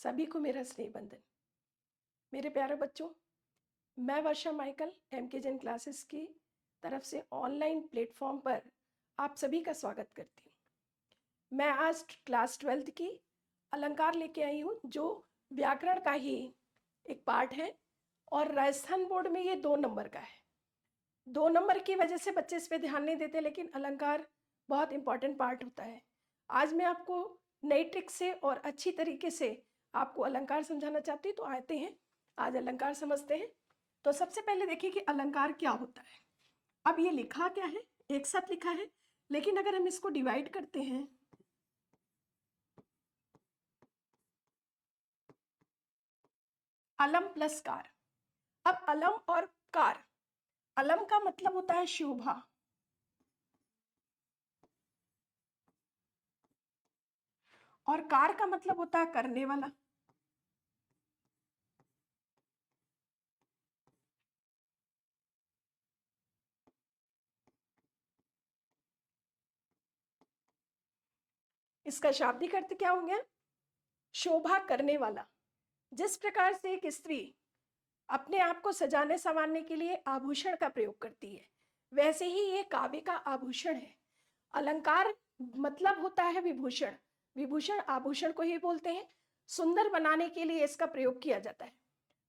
सभी को मेरा स्नेह बंदन। मेरे प्यारे बच्चों, मैं वर्षा माइकल एमके जैन क्लासेस की तरफ से ऑनलाइन प्लेटफॉर्म पर आप सभी का स्वागत करती हूँ। मैं आज क्लास 12th की अलंकार लेके आई हूँ, जो व्याकरण का ही एक पार्ट है और राजस्थान बोर्ड में ये 2 नंबर का है। 2 नंबर की वजह से बच्चे इस पे ध्यान नहीं देते, लेकिन अलंकार बहुत इंपॉर्टेंट पार्ट होता है। आज मैं आपको नई ट्रिक से और अच्छी तरीके से आपको अलंकार समझाना चाहती हूँ, तो आते हैं आज अलंकार समझते हैं। तो सबसे पहले देखिए कि अलंकार क्या होता है। अब ये लिखा क्या है, एक साथ लिखा है, लेकिन अगर हम इसको डिवाइड करते हैं अलम प्लस कार। अब अलम और कार, अलम का मतलब होता है शोभा और कार का मतलब होता है करने वाला। इसका शाब्दिक अर्थ क्या हो गया? शोभा करने वाला। जिस प्रकार से एक स्त्री अपने आप को सजाने संवारने के लिए आभूषण का प्रयोग करती है, वैसे ही ये काव्य का आभूषण है। अलंकार मतलब होता है विभूषण। विभूषण आभूषण को ही बोलते हैं। सुंदर बनाने के लिए इसका प्रयोग किया जाता है।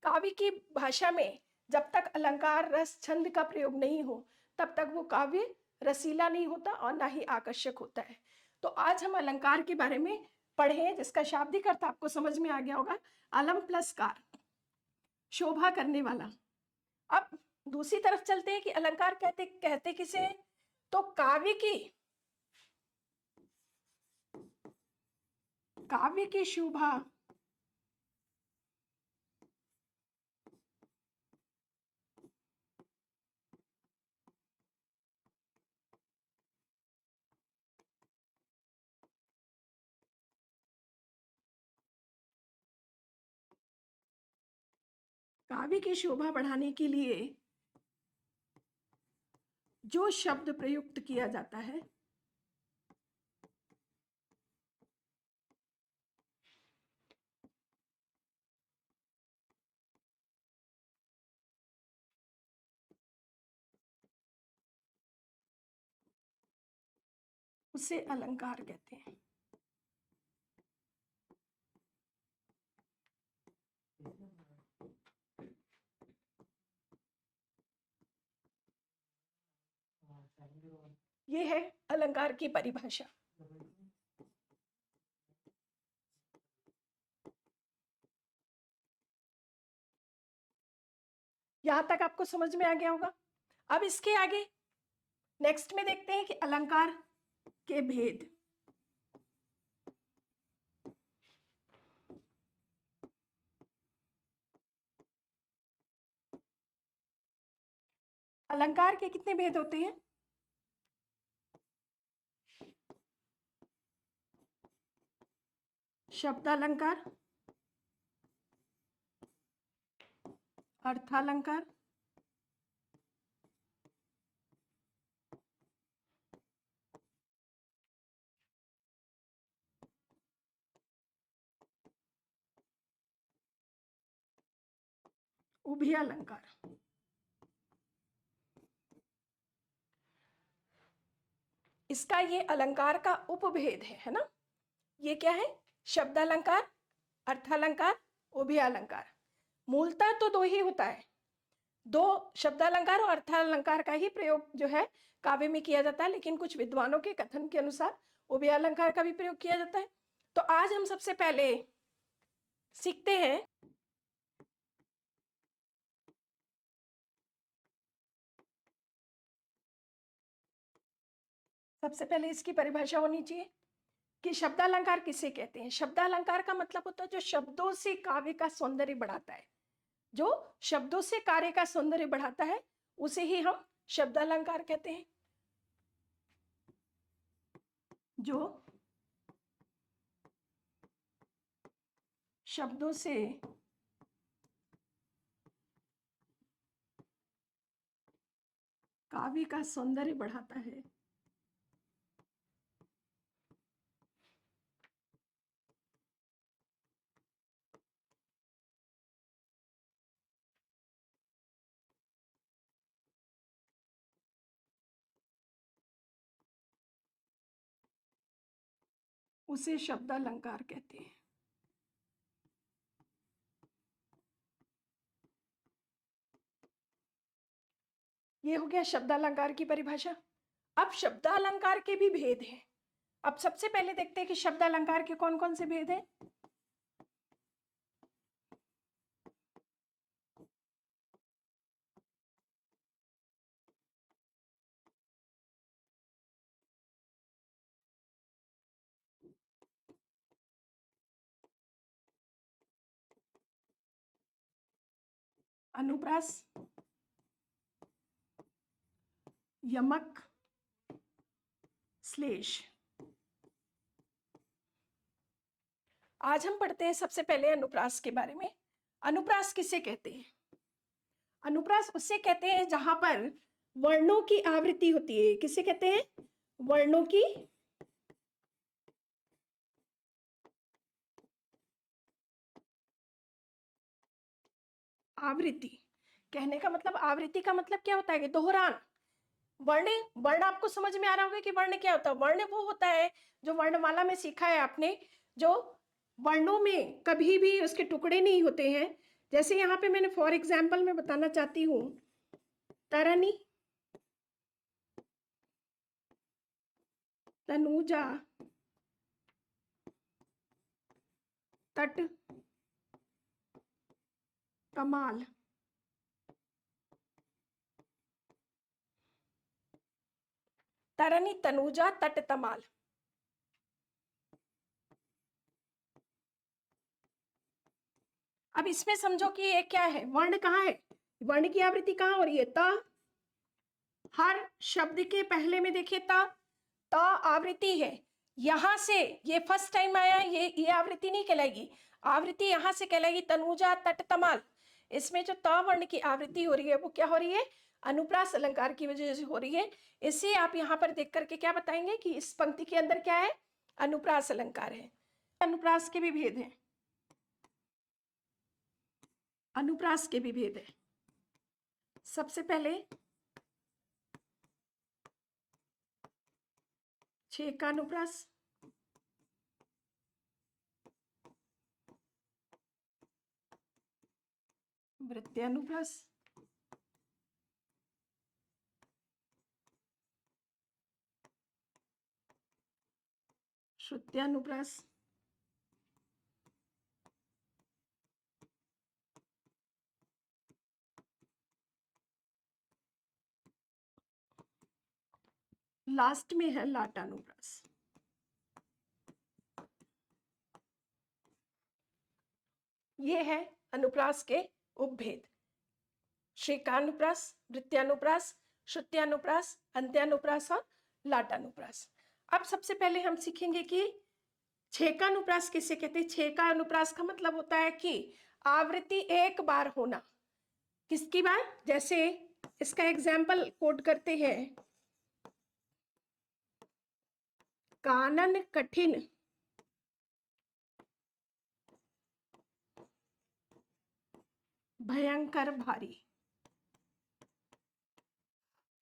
काव्य की भाषा में जब तक अलंकार रस छंद का प्रयोग नहीं हो, तब तक वो काव्य रसीला नहीं होता और ना ही आकर्षक होता है। तो आज हम अलंकार के बारे में पढ़ें, जिसका शाब्दिक अर्थ आपको समझ में आ गया होगा। अलम प्लस कार, शोभा करने वाला। अब दूसरी तरफ चलते हैं कि अलंकार कहते कहते किसे? तो काव्य की शोभा काव्य की शोभा बढ़ाने के लिए जो शब्द प्रयुक्त किया जाता है उसे अलंकार कहते हैं। ये है अलंकार की परिभाषा। यहां तक आपको समझ में आ गया होगा। अब इसके आगे नेक्स्ट में देखते हैं कि अलंकार के भेद। अलंकार के कितने भेद होते हैं? शब्दालंकार, अर्थालंकार, उभयालंकार। इसका ये अलंकार का उपभेद है ना। ये क्या है? शब्दालंकार, अर्थालंकार, उभयालंकार। मूलतः तो 2 ही होता है। 2 शब्दालंकार और अर्थालंकार का ही प्रयोग जो है काव्य में किया जाता है, लेकिन कुछ विद्वानों के कथन के अनुसार उभयालंकार का भी प्रयोग किया जाता है। तो आज हम सबसे पहले सीखते हैं सबसे पहले इसकी परिभाषा होनी चाहिए कि शब्दालंकार किसे कहते हैं। शब्दालंकार का मतलब होता है जो शब्दों से काव्य का सौंदर्य बढ़ाता है। जो शब्दों से कार्य का सौंदर्य बढ़ाता है उसे ही हम शब्दालंकार कहते हैं। जो शब्दों से काव्य का सौंदर्य बढ़ाता है उसे शब्दालंकार कहते हैं। ये हो गया शब्दालंकार की परिभाषा। अब शब्दालंकार के भी भेद हैं। अब सबसे पहले देखते हैं कि शब्दालंकार के कौन कौन से भेद हैं। अनुप्रास, यमक, श्लेष। आज हम पढ़ते हैं सबसे पहले अनुप्रास के बारे में। अनुप्रास किसे कहते हैं? अनुप्रास उसे कहते हैं जहां पर वर्णों की आवृत्ति होती है। किसे कहते हैं? वर्णों की आवृत्ति। कहने का मतलब, आवृत्ति का मतलब क्या होता है कि दोहरान। वर्ण, वर्ण आपको समझ में आ रहा होगा कि वर्ण क्या होता है। वर्ण वो होता है जो वर्णमाला में सीखा है आपने, जो वर्णों में कभी भी उसके टुकड़े नहीं होते हैं। जैसे यहाँ पे मैंने फॉर एग्जाम्पल में बताना चाहती हूँ, तरनी, तनुजा, तट, कमाल। तरनी, तनुजा, तट, तमाल। अब इसमें समझो कि ये क्या है, वर्ण कहाँ है, वर्ण की आवृत्ति कहाँ हो रही है? त। हर शब्द के पहले में देखिए त आवृत्ति है। यहां से ये फर्स्ट टाइम आया, ये आवृत्ति नहीं कहलाएगी। आवृत्ति यहां से कहलाएगी तनुजा, तट, तमाल। इसमें जो त वर्ण की आवृत्ति हो रही है वो क्या हो रही है? अनुप्रास अलंकार की वजह से हो रही है। इसे आप यहाँ पर देख करके क्या बताएंगे कि इस पंक्ति के अंदर क्या है? अनुप्रास अलंकार है। अनुप्रास के भी भेद हैं। अनुप्रास के भी भेद है। सबसे पहले छेकानुप्रास, वृत्त्यानुप्रास, श्रुत्यानुप्रास, लास्ट में है लाटानुप्रास। ये है अनुप्रास के उपभेद। श्रेकानुप्रास, वृत्त्यानुप्रास, श्रुत्यानुप्रास, अंत्यानुप्रास और लाटानुप्रास। अब सबसे पहले हम सीखेंगे कि छेकानुप्रास किसे कहते हैं। छेकानुप्रास का मतलब होता है कि आवृत्ति एक बार होना। किसकी बार? जैसे इसका एग्जाम्पल कोट करते हैं, कानन कठिन, भयंकर भारी।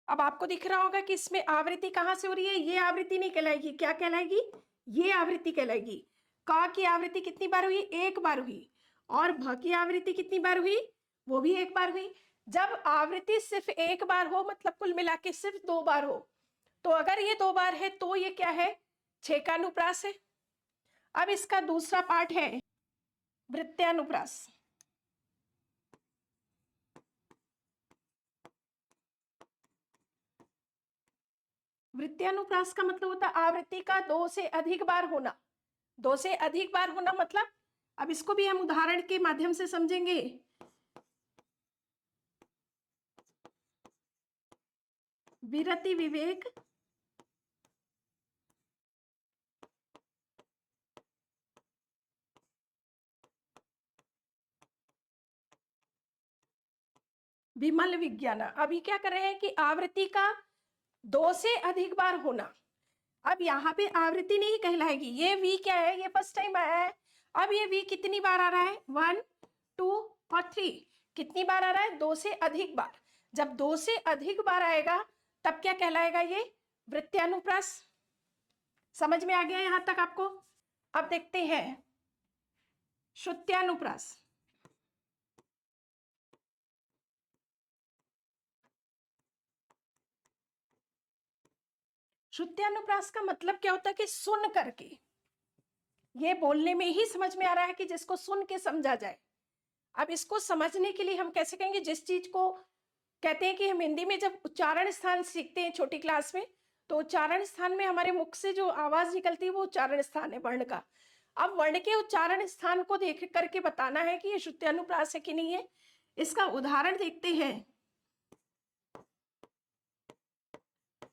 अब आपको दिख रहा होगा कि इसमें आवृत्ति कहां से हो रही है। ये आवृत्ति नहीं कहलाएगी, क्या कहलाएगी? ये आवृत्ति कहलाएगी। का की आवृत्ति कितनी बार हुई? एक बार हुई। और भ की आवृत्ति कितनी बार हुई? वो भी एक बार हुई। जब आवृत्ति सिर्फ एक बार हो, मतलब कुल मिला के सिर्फ दो बार हो, तो अगर ये दो बार है तो ये क्या है? छेकानुप्रास है। अब इसका दूसरा पार्ट है वृत्त्यानुप्रास। वृत्त्यानुप्रास का मतलब होता है आवृत्ति का दो से अधिक बार होना। दो से अधिक बार होना मतलब, अब इसको भी हम उदाहरण के माध्यम से समझेंगे। विरति विवेक, विमल विज्ञान। अभी क्या कर रहे हैं कि आवृत्ति का दो से अधिक बार होना। अब यहाँ पे आवृत्ति नहीं कहलाएगी। ये वी क्या है? ये फर्स्ट टाइम आया है। अब ये वी कितनी बार आ रहा है? 1, 2 और 3। कितनी बार आ रहा है? दो से अधिक बार। जब दो से अधिक बार आएगा तब क्या कहलाएगा? ये वृत्त्यानुप्रास। समझ में आ गया यहां तक आपको? अब देखते हैं श्रुत्यानुप्रास। श्रुत्यानुप्रास का मतलब क्या होता है कि सुन करके, ये बोलने में ही समझ में आ रहा है कि जिसको सुन के समझा जाए। अब इसको समझने के लिए हम कैसे कहेंगे, जिस चीज को कहते हैं कि हम हिंदी में जब उच्चारण स्थान सीखते हैं छोटी क्लास में, तो उच्चारण स्थान में हमारे मुख से जो आवाज निकलती है वो उच्चारण स्थान है वर्ण का। अब वर्ण के उच्चारण स्थान को देख करके बताना है कि ये श्रुत्यानुप्रास है कि नहीं है। इसका उदाहरण देखते हैं।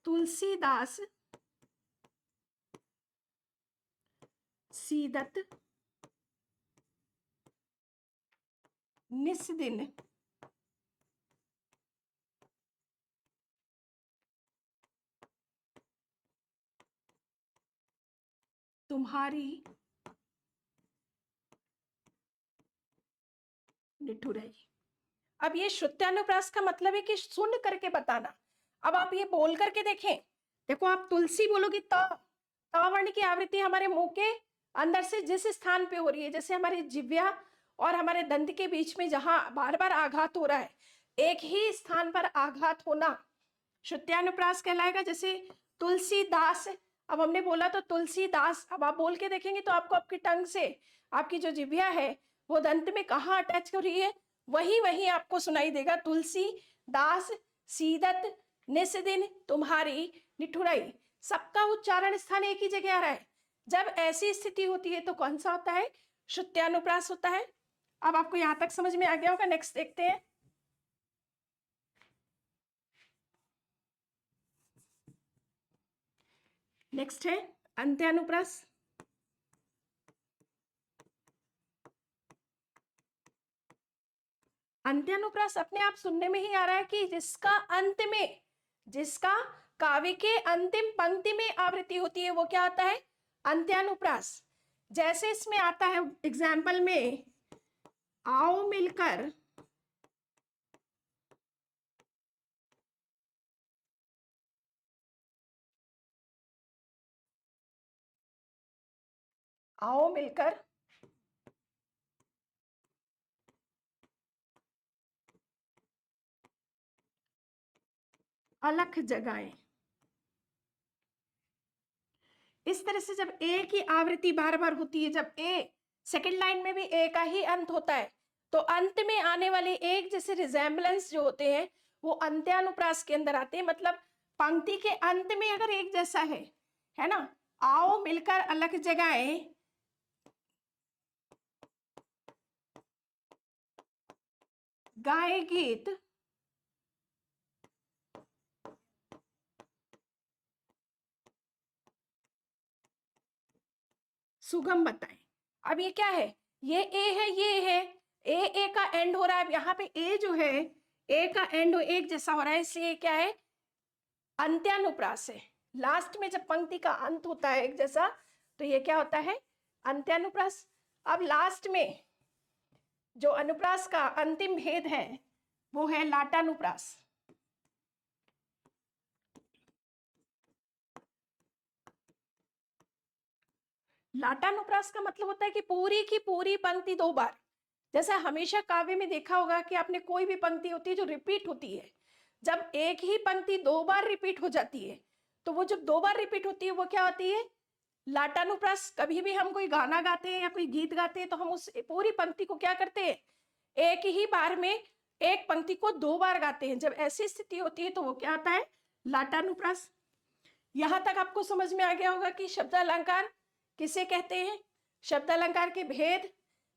तुलसीदास सीदत निस दिन तुम्हारी निठुराई। अब ये श्रुत्यानुप्रास का मतलब है कि सुन करके बताना। अब आप ये बोल करके देखें, देखो आप तुलसी बोलोगे ता वर्ण की आवृत्ति हमारे मुंह के अंदर से जिस स्थान पे हो रही है, जैसे हमारी जिह्वा और हमारे दंत के बीच में जहां बार बार आघात हो रहा है, एक ही स्थान पर आघात होना श्रुत्यानुप्रास कहलाएगा। जैसे तुलसीदास, अब हमने बोला तो तुलसीदास, अब आप बोल के देखेंगे तो आपको आपकी टंग से आपकी जो जिह्वा है वो दंत में कहाँ अटैच हो रही है, वही वही आपको सुनाई देगा। तुलसी दास सीदत निस दिन तुम्हारी निठुराई, सबका उच्चारण स्थान एक ही जगह आ रहा है। जब ऐसी स्थिति होती है तो कौन सा होता है, श्रुत्यानुप्रास होता है। अब आपको यहां तक समझ में आ गया होगा। नेक्स्ट देखते हैं। नेक्स्ट है अंत्यानुप्रास। अंत्यानुप्रास अपने आप सुनने में ही आ रहा है कि जिसका अंत में, जिसका काव्य के अंतिम पंक्ति में आवृत्ति होती है वो क्या होता है, अंत्यानुप्रास। जैसे इसमें आता है एग्जाम्पल में, आओ मिलकर आओ मिलकर अलख जगाएं। इस तरह से जब ए की आवृत्ति बार बार होती है, जब ए सेकंड लाइन में भी ए का ही अंत होता है, तो अंत में आने वाले एक जैसे रिजेम्बलेंस जो होते हैं वो अंत्यानुप्रास के अंदर आते हैं। मतलब पंक्ति के अंत में अगर एक जैसा है ना, आओ मिलकर अलख जगाएं, गाए गीत सुगम बताएं। अब ये क्या है, ये ए है, ये है, ए का एंड हो रहा है। अब यहाँ पे ए जो है, ए का एंड एक जैसा हो रहा है, इसलिए क्या है, अंत्यानुप्रास है। लास्ट में जब पंक्ति का अंत होता है एक जैसा, तो ये क्या होता है, अंत्यानुप्रास। अब लास्ट में जो अनुप्रास का अंतिम भेद है वो है लाटानुप्रास। लाटानुप्रास का मतलब होता है कि पूरी की पूरी पंक्ति दो बार। जैसा हमेशा काव्य में देखा होगा कि आपने कोई भी पंक्ति होती है जो रिपीट होती है, जब एक ही पंक्ति दो बार रिपीट हो जाती है तो वो जब दो बार रिपीट होती है वो क्या होती है, लाटानुप्रास। कभी भी हम कोई गाना गाते हैं या कोई गीत गाते हैं तो हम उस पूरी पंक्ति को क्या करते हैं, एक ही बार में एक पंक्ति को दो बार गाते हैं। जब ऐसी स्थिति होती है तो वो क्या आता है, लाटानुप्रास। यहां तक आपको समझ में आ गया होगा कि शब्द अलंकार किसे कहते हैं, शब्द अलंकार के भेद,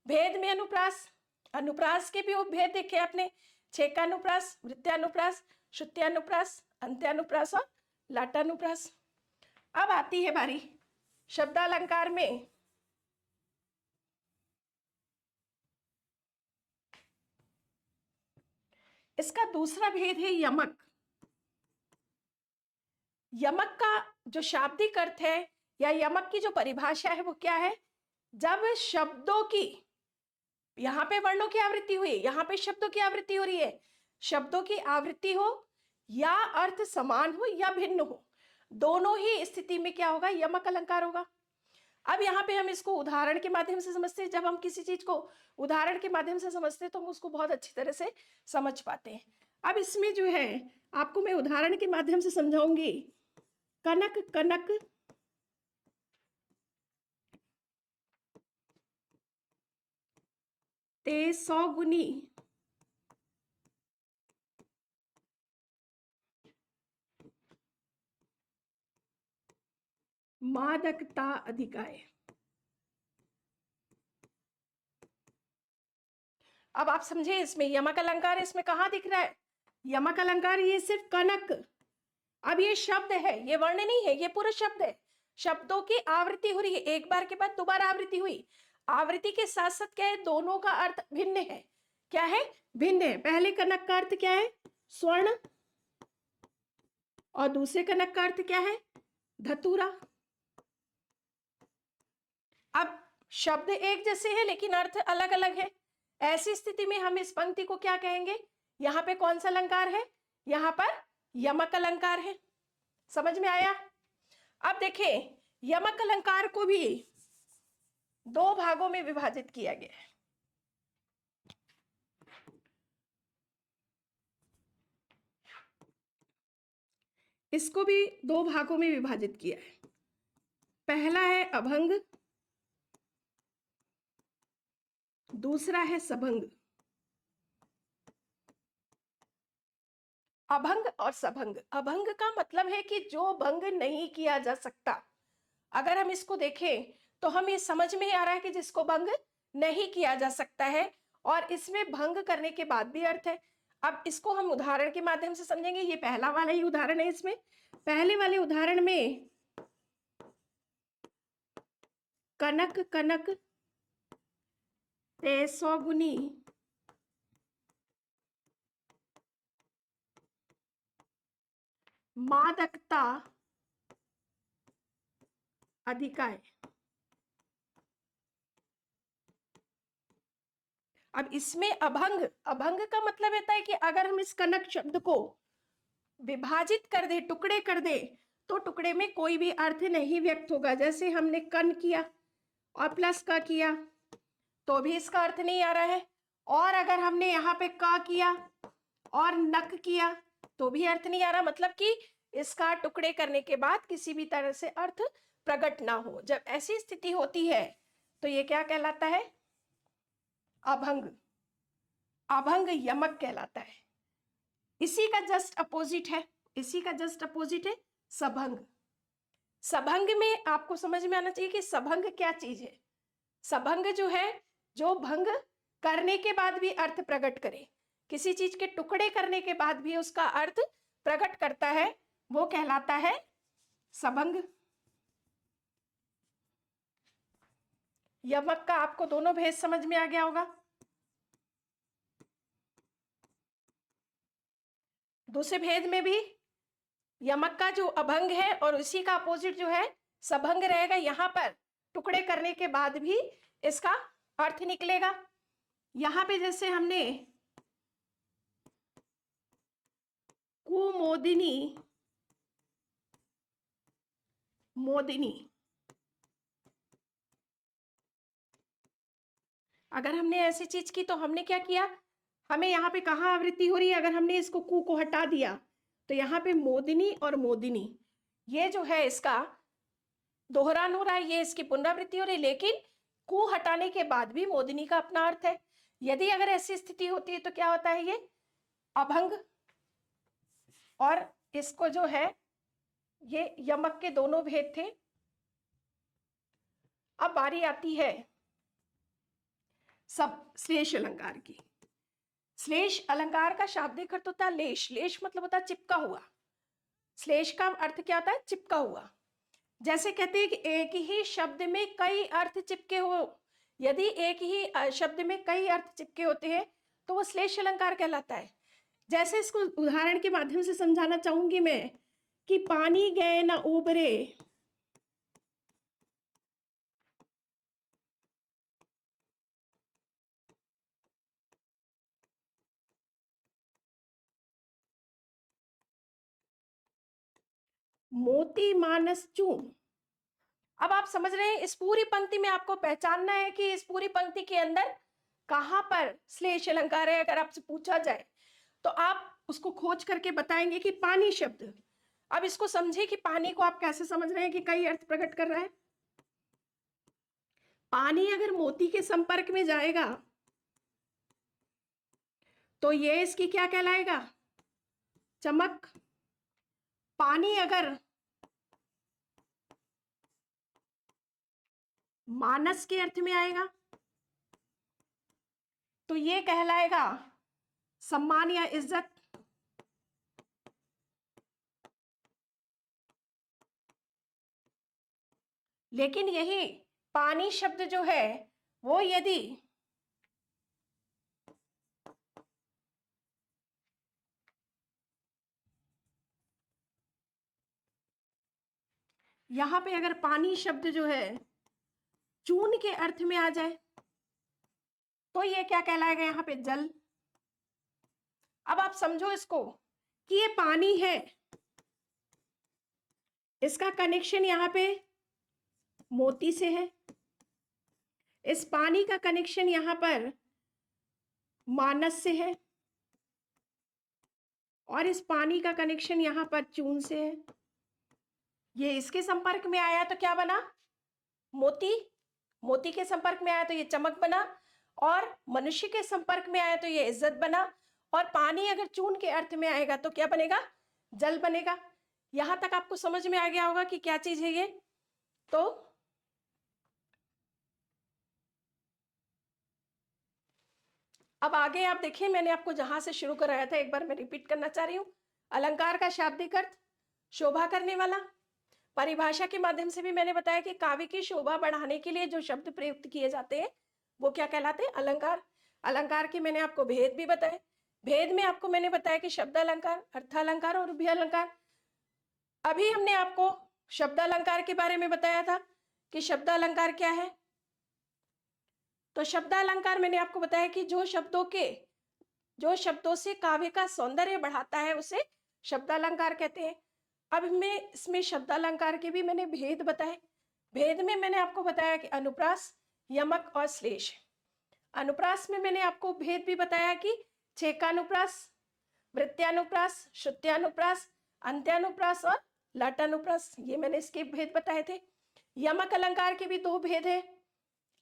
भेद में अनुप्रास, अनुप्रास के भी भेद देखे आपने, छेकानुप्रास, वृत्यानुप्रास, श्रुत्यानुप्रास, अंत्यानुप्रास और लाटानुप्रास। अब आती है बारी शब्दालंकार में इसका दूसरा भेद है यमक। यमक का जो शाब्दिक अर्थ है या यमक की जो परिभाषा है वो क्या है, जब शब्दों की, यहां पे वर्णों की आवृत्ति हुई, यहां पे शब्दों की आवृत्ति हो रही है, शब्दों की आवृत्ति हो या अर्थ समान हो या भिन्न हो, दोनों ही स्थिति में क्या होगा, यमक अलंकार होगा। अब यहाँ पे हम इसको उदाहरण के माध्यम से समझते हैं। जब हम किसी चीज को उदाहरण के माध्यम से समझते हैं तो हम उसको बहुत अच्छी तरह से समझ पाते हैं। अब इसमें जो है आपको मैं उदाहरण के माध्यम से समझाऊंगी। कनक कनक ते 100 गुनी मादकता अधिकाय। अब आप समझे, इसमें यमक अलंकार इसमें कहाँ दिख रहा है? यमक अलंकार ये सिर्फ कनक, अब ये शब्द है, ये वर्ण नहीं है, ये पूरा शब्द है। शब्दों की आवृत्ति हो रही है, एक बार के बाद दोबारा आवृत्ति हुई। आवृत्ति के साथ साथ क्या है, दोनों का अर्थ भिन्न है। क्या है? भिन्न है। पहले कनक का अर्थ क्या है? स्वर्ण। और दूसरे कनक का अर्थ क्या है? धतूरा। अब शब्द एक जैसे है लेकिन अर्थ अलग अलग है। ऐसी स्थिति में हम इस पंक्ति को क्या कहेंगे? यहां पे कौन सा अलंकार है? यहां पर यमक अलंकार है। समझ में आया? अब देखें, यमक अलंकार को भी दो भागों में विभाजित किया गया है। इसको भी दो भागों में विभाजित किया है। पहला है अभंग, दूसरा है सभंग। अभंग और सभंग। अभंग का मतलब है कि जो भंग नहीं किया जा सकता। अगर हम इसको देखें तो हम ये समझ में आ रहा है कि जिसको भंग नहीं किया जा सकता है, और इसमें भंग करने के बाद भी अर्थ है। अब इसको हम उदाहरण के माध्यम से समझेंगे। ये पहला वाला ही उदाहरण है। इसमें पहले वाले उदाहरण में कनक कनक ते 100 गुनी मादकता अधिकाय। अब इसमें अभंग, अभंग का मतलब होता है कि अगर हम इस कनक शब्द को विभाजित कर दे, टुकड़े कर दे, तो टुकड़े में कोई भी अर्थ नहीं व्यक्त होगा। जैसे हमने कन किया और प्लस का किया तो भी इसका अर्थ नहीं आ रहा है, और अगर हमने यहाँ पे का किया और नक किया तो भी अर्थ नहीं आ रहा। मतलब कि इसका टुकड़े करने के बाद किसी भी तरह से अर्थ प्रकट ना हो। जब ऐसी स्थिति होती है तो ये क्या कहलाता है? अभंग। अभंग यमक कहलाता है। इसी का जस्ट अपोजिट है, इसी का जस्ट अपोजिट है सभंग। सभंग में आपको समझ में आना चाहिए कि सभंग क्या चीज है। सभंग जो है, जो भंग करने के बाद भी अर्थ प्रकट करे, किसी चीज के टुकड़े करने के बाद भी उसका अर्थ प्रकट करता है, वो कहलाता है सभंग। यमक का आपको दोनों भेद समझ में आ गया होगा। दूसरे भेद में भी यमक का जो अभंग है और उसी का अपोजिट जो है सभंग रहेगा। यहां पर टुकड़े करने के बाद भी इसका अर्थ निकलेगा। यहां पे जैसे हमने कुमोदिनी, मोदिनी, अगर हमने ऐसी चीज की तो हमने क्या किया? हमें यहाँ पे कहाँ आवृत्ति हो रही है? अगर हमने इसको कु को हटा दिया तो यहाँ पे मोदिनी और मोदिनी, ये जो है इसका दोहरान हो रहा है, ये इसकी पुनरावृत्ति हो रही है। लेकिन कु हटाने के बाद भी मोदिनी का अपना अर्थ है। यदि अगर ऐसी स्थिति होती है तो क्या होता है? ये अभंग। और इसको जो है, ये यमक के दोनों भेद थे। अब बारी आती है सब श्लेष अलंकार की। श्लेष अलंकार का शाब्दिक अर्थ होता है लेश। लेश मतलब होता है चिपका हुआ। श्लेष का अर्थ क्या होता है? चिपका हुआ। जैसे कहते हैं कि एक ही शब्द में कई अर्थ चिपके हो, यदि एक ही शब्द में कई अर्थ चिपके होते हैं तो वो श्लेष अलंकार कहलाता है। जैसे इसको उदाहरण के माध्यम से समझाना चाहूंगी मैं कि पानी गए ना उबरे, मोती मानस चूम। अब आप समझ रहे हैं, इस पूरी पंक्ति में आपको पहचानना है कि इस पूरी पंक्ति के अंदर कहां पर श्लेष अलंकार है। अगर आपसे पूछा जाए तो आप उसको खोज करके बताएंगे कि पानी शब्द। अब इसको समझे कि पानी को आप कैसे समझ रहे हैं कि कई अर्थ प्रकट कर रहा है। पानी अगर मोती के संपर्क में जाएगा तो ये इसकी क्या कहलाएगा, चमक। पानी अगर मानस के अर्थ में आएगा तो ये कहलाएगा सम्मान या इज्जत। लेकिन यही पानी शब्द जो है वो यदि यहां पे अगर पानी शब्द जो है चून के अर्थ में आ जाए तो ये क्या कहलाएगा, यहां पे जल। अब आप समझो इसको कि ये पानी है, इसका कनेक्शन यहां पे मोती से है, इस पानी का कनेक्शन यहां पर मानस से है, और इस पानी का कनेक्शन यहां पर चून से है। ये इसके संपर्क में आया तो क्या बना, मोती। मोती के संपर्क में आया तो ये चमक बना, और मनुष्य के संपर्क में आया तो ये इज्जत बना, और पानी अगर चून के अर्थ में आएगा तो क्या बनेगा, जल बनेगा। यहां तक आपको समझ में आ गया होगा कि क्या चीज है ये। तो अब आगे आप देखिए, मैंने आपको जहां से शुरू कराया था एक बार मैं रिपीट करना चाह रही हूं। अलंकार का शाब्दिक अर्थ शोभा करने वाला। परिभाषा के माध्यम से भी मैंने बताया कि काव्य की शोभा बढ़ाने के लिए जो शब्द प्रयुक्त किए जाते हैं वो क्या कहलाते हैं, अलंकार। अलंकार के मैंने आपको भेद भी बताए। भेद में आपको मैंने बताया कि शब्द अलंकार, अर्थालंकार और उभय अलंकार। अभी हमने आपको शब्द अलंकार के बारे में बताया था कि शब्द अलंकार क्या है। तो शब्द अलंकार मैंने आपको बताया कि जो शब्दों से काव्य का सौंदर्य बढ़ाता है उसे शब्द अलंकार कहते हैं। अब मैं इसमें शब्द अलंकार के भी मैंने भेद बताए। भेद में मैंने आपको बताया कि अनुप्रास, यमक और श्लेष। अनुप्रास में मैंने आपको भेद भी बताया कि छेकानुप्रास, वृत्त्यानुप्रास, श्रुत्यानुप्रास, अंत्यानुप्रास और लाटानुप्रास, ये मैंने इसके भेद बताए थे। यमक अलंकार के भी दो भेद है,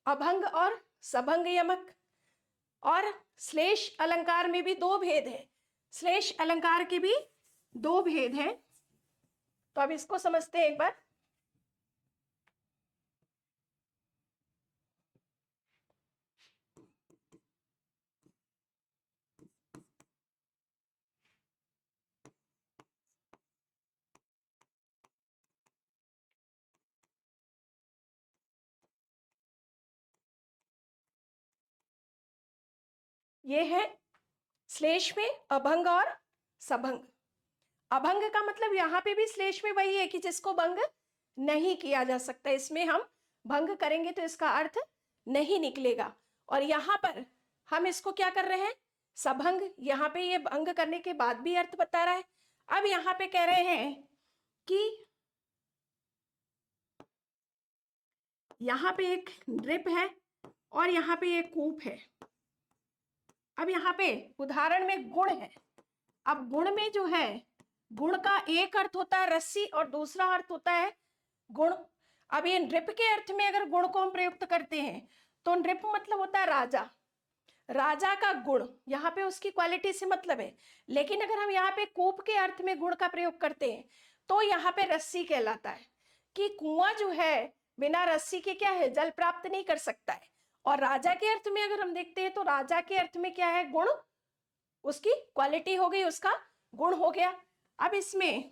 अभंग और सभंग यमक। और श्लेष अलंकार में भी दो भेद है, श्लेष अलंकार के भी दो भेद हैं। तो अब इसको समझते हैं एक बार। ये है श्लेष में अभंग और सभंग। अभंग का मतलब यहाँ पे भी श्लेष में वही है कि जिसको भंग नहीं किया जा सकता, इसमें हम भंग करेंगे तो इसका अर्थ नहीं निकलेगा। और यहाँ पर हम इसको क्या कर रहे हैं, सभंग। यहाँ पे ये भंग करने के बाद भी अर्थ बता रहा है। अब यहाँ पे कह रहे हैं कि यहाँ पे एक नृप है और यहाँ पे एक कूप है। अब यहाँ पे उदाहरण में गुण है। अब गुण में जो है, गुण का एक अर्थ होता है रस्सी और दूसरा अर्थ होता है गुण। अब ये नृप के अर्थ में अगर गुण को हम प्रयुक्त करते हैं तो नृप मतलब होता है राजा। राजा का गुण, यहाँ पे उसकी क्वालिटी से मतलब है। लेकिन अगर हम यहाँ पे कूप के अर्थ में गुण का प्रयोग करते हैं तो यहाँ पे रस्सी कहलाता है कि कुआं जो है बिना रस्सी के क्या है, जल प्राप्त नहीं कर सकता है। और राजा के अर्थ में अगर हम देखते हैं तो राजा के अर्थ में क्या है, गुण, उसकी क्वालिटी हो गई, उसका गुण हो गया। अब इसमें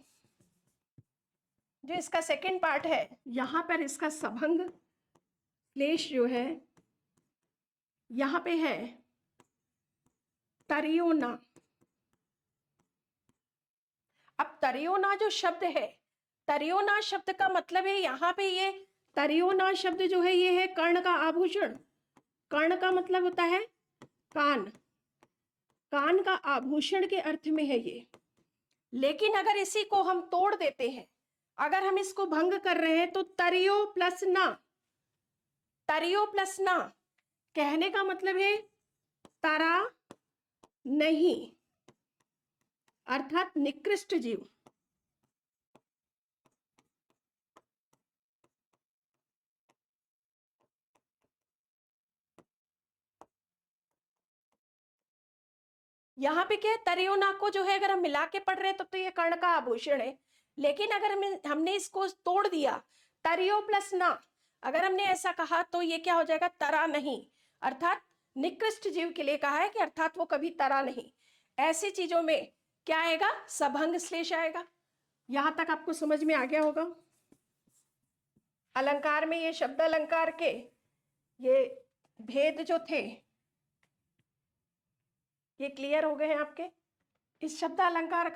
जो इसका सेकंड पार्ट है, यहां पर इसका सभंग श्लेष जो है यहां पे है तरियोना। अब तरियोना जो शब्द है, तरियोना शब्द का मतलब है यहाँ पे ये तरियोना शब्द जो है ये है कर्ण का आभूषण। कर्ण का मतलब होता है कान, कान का आभूषण के अर्थ में है ये। लेकिन अगर इसी को हम तोड़ देते हैं, अगर हम इसको भंग कर रहे हैं तो तरियो प्लस ना, तरियो प्लस ना कहने का मतलब है तरा नहीं, अर्थात निकृष्ट जीव। यहाँ पे क्या है, तरियोना को जो है अगर हम मिला के पढ़ रहे हैं तब तो ये कर्ण का आभूषण है, लेकिन अगर हमने इसको तोड़ दिया, तरियो प्लस ना, अगर हमने ऐसा कहा तो ये क्या हो जाएगा, तरा नहीं, अर्थात निकृष्ट जीव के लिए कहा है कि अर्थात वो कभी तरा नहीं। ऐसी चीजों में क्या आएगा, सभंग श्लेष आएगा। यहां तक आपको समझ में आ गया होगा। अलंकार में ये शब्द अलंकार के ये भेद जो थे ये क्लियर हो गए हैं आपके। इस शब्द अलंकार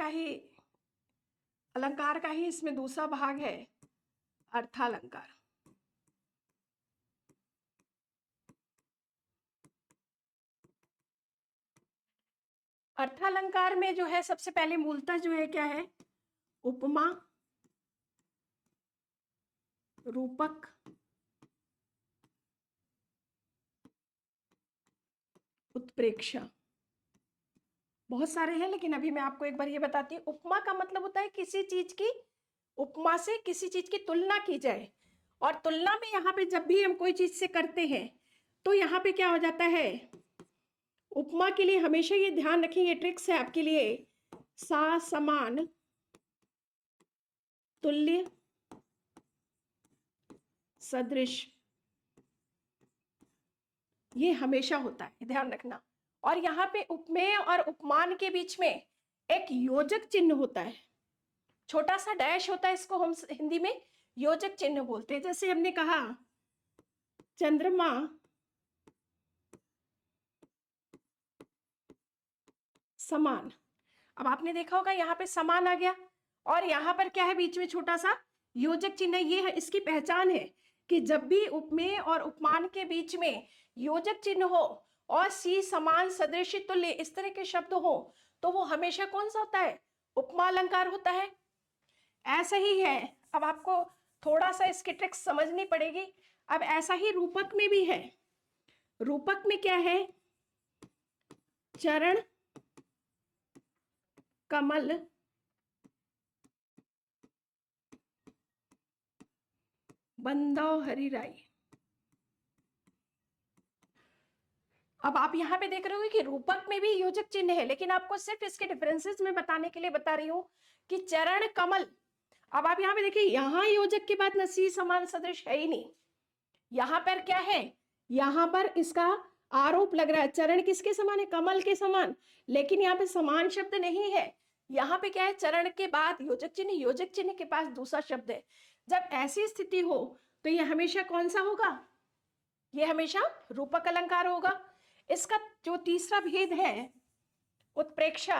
का ही इसमें दूसरा भाग है अर्थालंकार। अर्थालंकार में जो है सबसे पहले मूलतः जो है क्या है, उपमा, रूपक, उत्प्रेक्षा, बहुत सारे हैं लेकिन अभी मैं आपको एक बार ये बताती हूँ। उपमा का मतलब होता है किसी चीज की, उपमा से किसी चीज की तुलना की जाए, और तुलना में यहाँ पे जब भी हम कोई चीज से करते हैं तो यहाँ पे क्या हो जाता है, उपमा के लिए हमेशा ये ध्यान रखें, ये ट्रिक्स है आपके लिए, सा समान तुल्य सदृश, ये हमेशा होता है, ध्यान रखना। और यहाँ पे उपमेय और उपमान के बीच में एक योजक चिन्ह होता है, छोटा सा डैश होता है, इसको हम हिंदी में योजक चिन्ह बोलते हैं। जैसे हमने कहा चंद्रमा समान, अब आपने देखा होगा यहाँ पे समान आ गया, और यहाँ पर क्या है, बीच में छोटा सा योजक चिन्ह, ये है इसकी पहचान है कि जब भी उपमेय और उपमान के बीच में योजक चिन्ह हो और सी समान सदृश तुल्य इस तरह के शब्द हो तो वो हमेशा कौन सा होता है, उपमा अलंकार होता है। ऐसा ही है, अब आपको थोड़ा सा इसकी ट्रिक्स समझनी पड़ेगी। अब ऐसा ही रूपक में भी है। रूपक में क्या है, चरण कमल बंदौ हरिराई। अब आप यहाँ पे देख रहे हो कि रूपक में भी योजक चिन्ह है, लेकिन आपको सिर्फ इसके डिफरेंसेस में बताने के लिए बता रही हूँ कि चरण कमल, अब आप यहाँ पे देखिए, यहाँ योजक के बाद नसी समान सदृश है ही नहीं, यहाँ पर क्या है, यहाँ पर इसका आरोप लग रहा है, चरण किसके समान है, कमल के समान, लेकिन यहाँ पे समान शब्द नहीं है। यहाँ पे क्या है, चरण के बाद योजक चिन्ह, योजक चिन्ह के पास दूसरा शब्द है। जब ऐसी स्थिति हो तो ये हमेशा कौन सा होगा, ये हमेशा रूपक अलंकार होगा। इसका जो तीसरा भेद है उत्प्रेक्षा,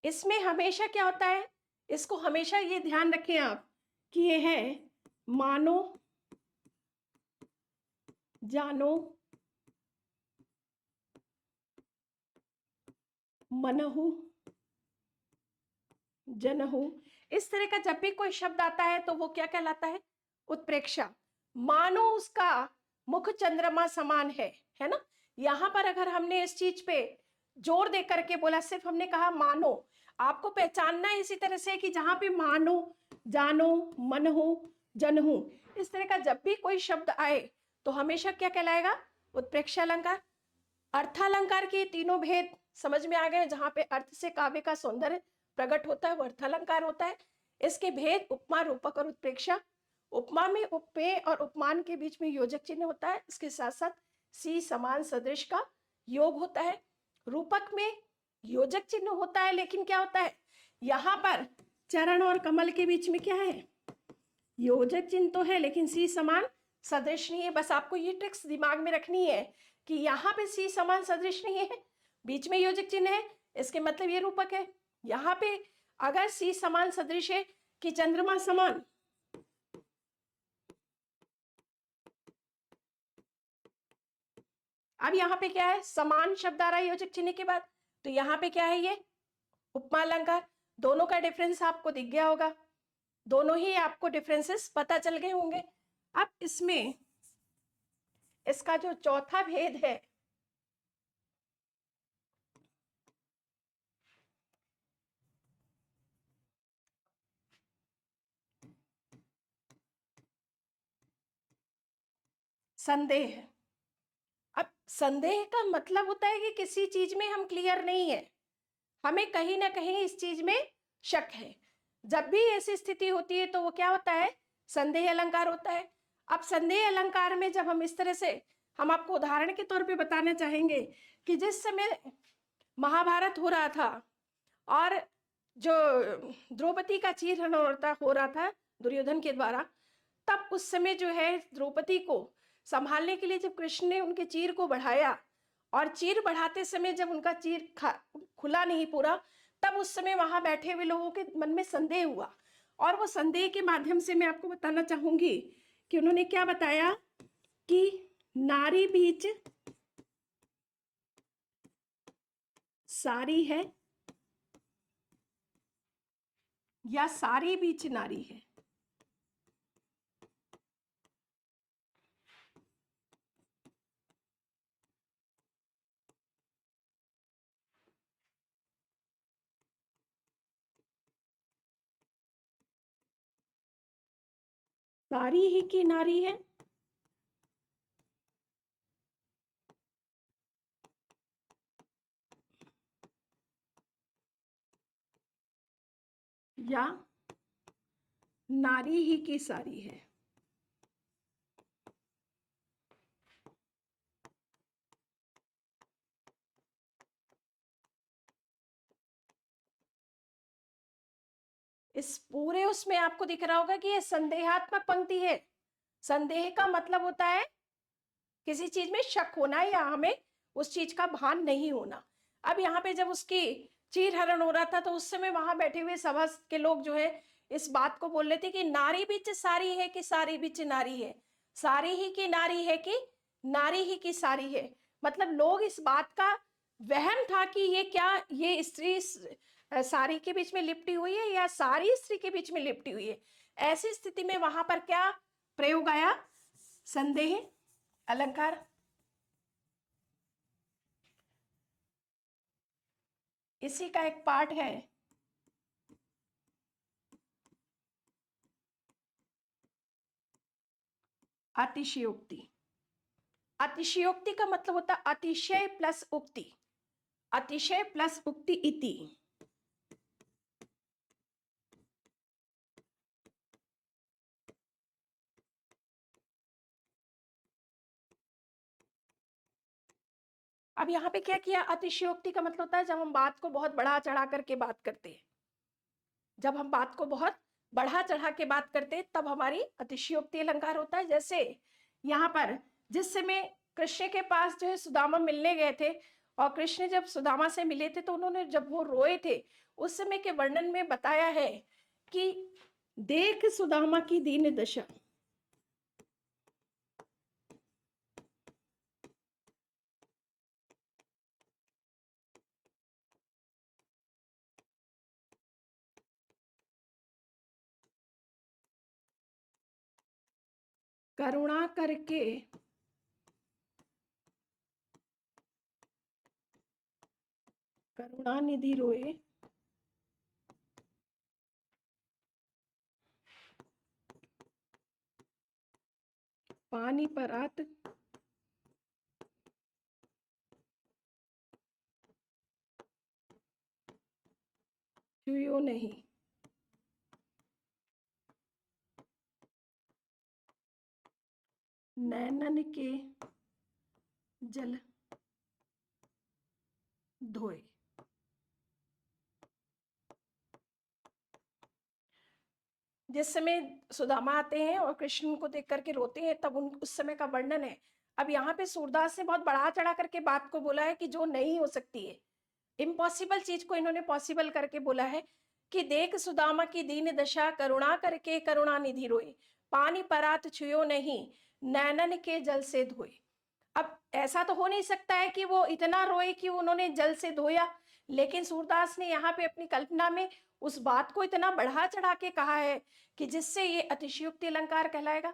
इसमें हमेशा क्या होता है, इसको हमेशा ये ध्यान रखें आप कि ये है मानो, जानो, मनहु, जनहु, इस तरह का जब भी कोई शब्द आता है तो वो क्या कहलाता है, उत्प्रेक्षा। मानो उसका मुख चंद्रमा समान है ना। यहां पर अगर हमने इस चीज पे जोर दे करके बोला, सिर्फ हमने कहा मानो, आपको पहचानना है इसी तरह से कि जहां पे मानो, जानो, मनहु, जनहु, इस तरह का जब भी कोई शब्द आए तो हमेशा क्या कहलाएगा, उत्प्रेक्षा अलंकार। अर्थालंकार के तीनों भेद समझ में आ गए, जहां पे अर्थ से काव्य का सौंदर्य प्रकट होता है वो अर्थालंकार होता है। इसके भेद उपमा, रूपक और उत्प्रेक्षा। उपमा में उपमेय और उपमान के बीच में योजक चिन्ह होता है, इसके साथ साथ सी समान सदृश का योग होता है। रूपक में योजक चिन्ह होता है, लेकिन क्या होता है, यहाँ पर चरण और कमल के बीच में क्या है, योजक चिन्ह तो है लेकिन सी समान सदृश नहीं है। बस आपको ये ट्रिक्स दिमाग में रखनी है कि यहाँ पे सी समान सदृश नहीं है, बीच में योजक चिन्ह है, इसके मतलब ये रूपक है। यहाँ पे अगर सी समान सदृश है कि चंद्रमा समान, अब यहाँ पे क्या है, समान शब्द आ रहा है योजक चिन्ह के बाद, तो यहाँ पे क्या है, ये उपमा अलंकार। दोनों का डिफरेंस आपको दिख गया होगा, दोनों ही आपको डिफरेंसेस पता चल गए होंगे। अब इसमें इसका जो चौथा भेद है, संदेह। अब संदेह का मतलब होता है कि किसी चीज में हम क्लियर नहीं है, हमें कहीं ना कहीं इस चीज में शक है। जब भी ऐसी स्थिति होती है तो वो क्या होता है, संदेह अलंकार होता है। अब संदेह अलंकार में जब हम इस तरह से, हम आपको उदाहरण के तौर पे बताना चाहेंगे कि जिस समय महाभारत हो रहा था और जो द्रौपदी का चीरहरण हो रहा था दुर्योधन के द्वारा, तब उस समय जो है द्रौपदी को संभालने के लिए जब कृष्ण ने उनके चीर को बढ़ाया, और चीर बढ़ाते समय जब उनका चीर खुला नहीं पूरा, तब उस समय वहां बैठे हुए लोगों के मन में संदेह हुआ। और वो संदेह के माध्यम से मैं आपको बताना चाहूंगी कि उन्होंने क्या बताया कि नारी बीच सारी है या सारी बीच नारी है। सारी ही की नारी है या नारी ही की सारी है। इस पूरे उसमें आपको दिख रहा होगा कि ये संदेहात्मक पंक्ति है। संदेह का मतलब होता है किसी चीज में शक होना या हमें उस चीज का भान नहीं होना। अब यहाँ पे जब उसकी चीर हरण हो रहा था तो उस समय वहां बैठे हुए सभा के लोग जो है इस बात को बोल रहे थे कि नारी बीच सारी है कि सारी बीच नारी है, सारी ही की नारी है कि नारी ही की सारी है। मतलब लोग इस बात का वहम था कि ये क्या, ये स्त्री सारी के बीच में लिपटी हुई है या सारी स्त्री के बीच में लिपटी हुई है। ऐसी स्थिति में वहां पर क्या प्रयोग आया, संदेह अलंकार। इसी का एक पार्ट है अतिशयोक्ति। अतिशयोक्ति का मतलब होता है अतिशय प्लस उक्ति, अतिशय प्लस उक्ति इति। अब यहाँ पे क्या किया, अतिशयोक्ति का मतलब होता है जब हम बात को बहुत बढ़ा चढ़ा करके बात करते हैं, जब हम बात को बहुत बढ़ा चढ़ा के बात करते हैं तब हमारी अतिशयोक्ति अलंकार होता है। जैसे यहाँ पर जिस समय कृष्ण के पास जो है सुदामा मिलने गए थे और कृष्ण जब सुदामा से मिले थे तो उन्होंने जब वो रोए थे उस समय के वर्णन में बताया है कि देख सुदामा की दीन दशा, करुणा करके करुणा निधि रोए, पानी परात छुयो नहीं। नैनन के जल धोए। जिस समय सुदामा आते हैं और कृष्ण को देख करके रोते हैं तब उन उस समय का वर्णन है। अब यहाँ पे सूरदास ने बहुत बढ़ा चढ़ा करके बात को बोला है कि जो नहीं हो सकती है, इम्पॉसिबल चीज को इन्होंने पॉसिबल करके बोला है कि देख सुदामा की दीन दशा, करुणा करके करुणा निधि रोए, पानी परात छुयो नहीं, नैनन के जल से धोए। अब ऐसा तो हो नहीं सकता है कि वो इतना रोए कि उन्होंने जल से धोया, लेकिन सूरदास ने यहाँ पे अपनी कल्पना में उस बात को इतना बढ़ा चढ़ा के कहा है कि जिससे ये अतिशयोक्ति अलंकार कहलाएगा।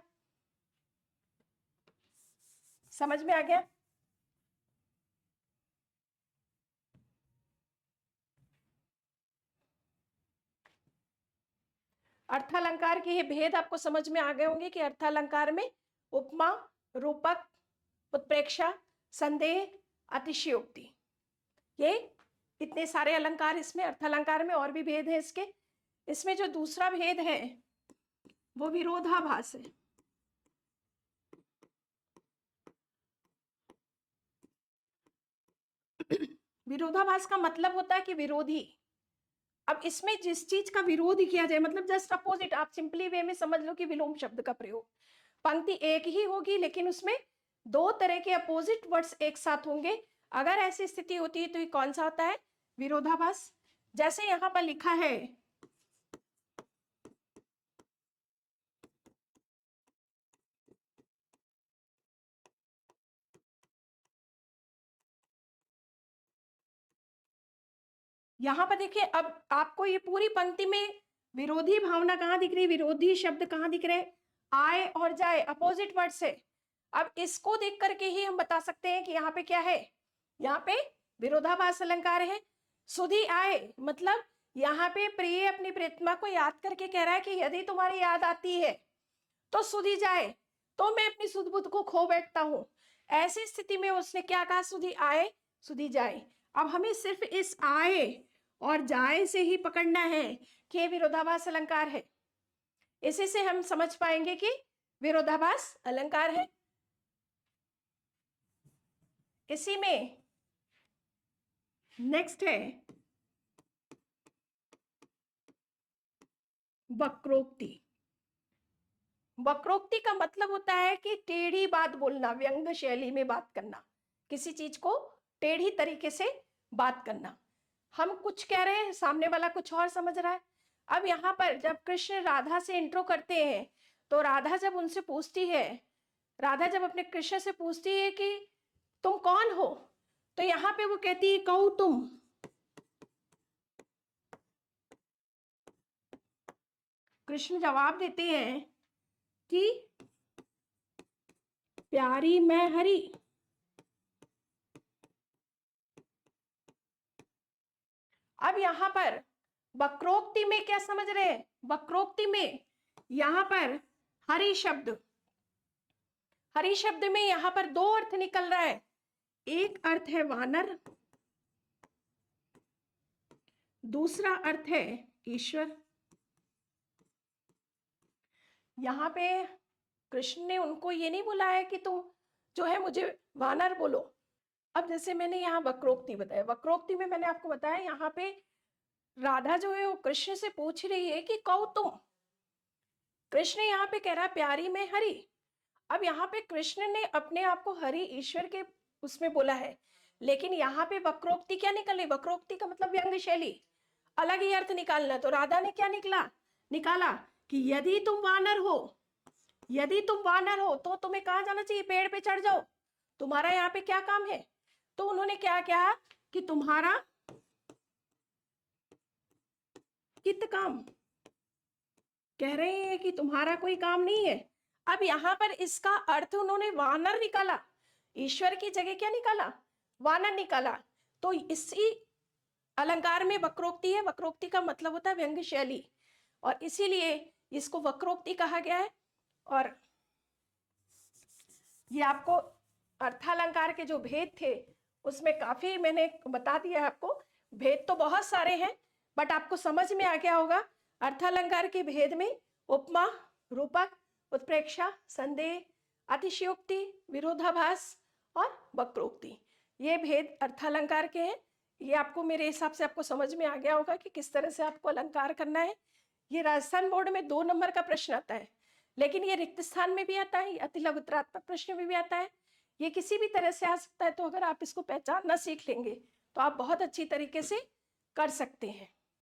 समझ में आ गया? अर्थालंकार के ये भेद आपको समझ में आ गए होंगे कि अर्थालंकार में उपमा, रूपक, उत्प्रेक्षा, संदेह, अतिशयोक्ति, ये इतने सारे अलंकार इसमें अर्थालंकार में। और भी भेद है इसके। इसमें जो दूसरा भेद है वो विरोधाभास है। विरोधाभास का मतलब होता है कि विरोधी। अब इसमें जिस चीज का विरोध किया जाए, मतलब जस्ट अपोजिट, आप सिंपली वे में समझ लो कि विलोम शब्द का प्रयोग। पंक्ति एक ही होगी लेकिन उसमें दो तरह के अपोजिट वर्ड्स एक साथ होंगे। अगर ऐसी स्थिति होती है तो ये कौन सा होता है? विरोधाभास। जैसे यहां पर लिखा है यहां पर देखिए, अब आपको ये पूरी पंक्ति में विरोधी भावना कहाँ दिख रही, विरोधी शब्द कहाँ दिख रहे? आए और जाए, अपोजिट वर्ड से। अब इसको देख करके ही हम बता सकते हैं कि यहाँ पे क्या है, यहाँ पे विरोधाभास अलंकार है। सुधी आए मतलब यहाँ पे प्रिय अपनी प्रियतमा को याद करके कह रहा है कि यदि तुम्हारी याद आती है तो सुधी जाए, तो मैं अपनी सुध बुध को खो बैठता हूं। ऐसी स्थिति में उसने क्या कहा? सुधी आए, सुधी जाए। अब हमें सिर्फ इस आए और जाए से ही पकड़ना है कि विरोधाभास अलंकार है। इसी से हम समझ पाएंगे कि विरोधाभास अलंकार है। इसी में नेक्स्ट है वक्रोक्ति। वक्रोक्ति का मतलब होता है कि टेढ़ी बात बोलना, व्यंग शैली में बात करना, किसी चीज को टेढ़ी तरीके से बात करना। हम कुछ कह रहे हैं, सामने वाला कुछ और समझ रहा है। अब यहाँ पर जब कृष्ण राधा से इंट्रो करते हैं तो राधा जब उनसे पूछती है, राधा जब अपने कृष्ण से पूछती है कि तुम कौन हो, तो यहाँ पे वो कहती है कहो तुम। कृष्ण जवाब देते हैं कि प्यारी मैं हरी। अब यहां पर वक्रोक्ति में क्या समझ रहे हैं? वक्रोक्ति में यहां पर हरि शब्द, हरि शब्द में यहां पर दो अर्थ निकल रहा है। एक अर्थ है वानर, दूसरा अर्थ है ईश्वर। यहां पे कृष्ण ने उनको ये नहीं बोला है कि तुम जो है मुझे वानर बोलो। अब जैसे मैंने यहाँ वक्रोक्ति बताया, वक्रोक्ति में मैंने आपको बताया यहाँ पे राधा जो है वो कृष्ण से पूछ रही है कि कहो तुम। कृष्ण यहाँ पे कह रहा है प्यारी में हरि। अब यहाँ पे कृष्ण ने अपने आप को हरि ईश्वर के उसमें बोला है, लेकिन यहाँ पे वक्रोक्ति क्या निकली? वक्रोक्ति का मतलब व्यंग शैली, अलग ही अर्थ निकालना। तो राधा ने क्या निकाला कि यदि तुम वानर हो, यदि तुम वानर हो तो तुम्हें कहाँ जाना चाहिए? पेड़ पे चढ़ जाओ, तुम्हारा यहाँ पे क्या काम है? तो उन्होंने क्या कहा कि तुम्हारा कित काम, कह रहे हैं कि तुम्हारा कोई काम नहीं है। अब यहां पर इसका अर्थ उन्होंने वानर निकाला, ईश्वर की जगह क्या निकाला? वानर निकाला। तो इसी अलंकार में वक्रोक्ति है। वक्रोक्ति का मतलब होता है व्यंग शैली, और इसीलिए इसको वक्रोक्ति कहा गया है। और ये आपको अर्थालंकार के जो भेद थे उसमें काफी मैंने बता दिया आपको। भेद तो बहुत सारे हैं, बट आपको समझ में आ गया होगा। अर्थालंकार के भेद में उपमा, रूपक, उत्प्रेक्षा, संदेह, अतिशयोक्ति, विरोधाभास और वक्रोक्ति, ये भेद अर्थालंकार के हैं। ये आपको मेरे हिसाब से आपको समझ में आ गया होगा कि किस तरह से आपको अलंकार करना है। ये राजस्थान बोर्ड में 2 नंबर का प्रश्न आता है, लेकिन ये रिक्त स्थान में भी आता है, अति लघुतरात्मक प्रश्न में भी आता है। ये किसी भी तरह से आ सकता है। तो अगर आप इसको पहचानना सीख लेंगे तो आप बहुत अच्छी तरीके से कर सकते हैं।